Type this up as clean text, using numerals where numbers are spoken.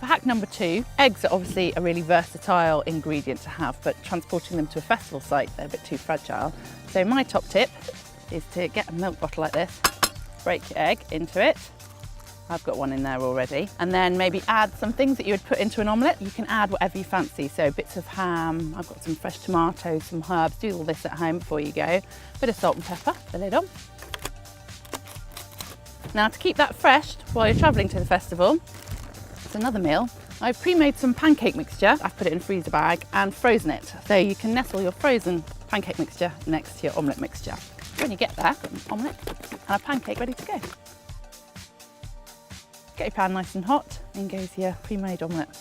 For hack number 2, eggs are obviously a really versatile ingredient to have, but transporting them to a festival site, they're a bit too fragile. So my top tip is to get a milk bottle like this, break your egg into it. I've got one in there already. And then maybe add some things that you would put into an omelette. You can add whatever you fancy. So bits of ham, I've got some fresh tomatoes, some herbs. Do all this at home before you go. Bit of salt and pepper, the lid on. Now to keep that fresh while you're travelling to the festival, it's another meal. I've pre-made some pancake mixture. I've put it in a freezer bag and frozen it. So you can nestle your frozen pancake mixture next to your omelette mixture. When you get there, got an omelette and a pancake ready to go. Get your pan nice and hot, in goes your pre-made omelette.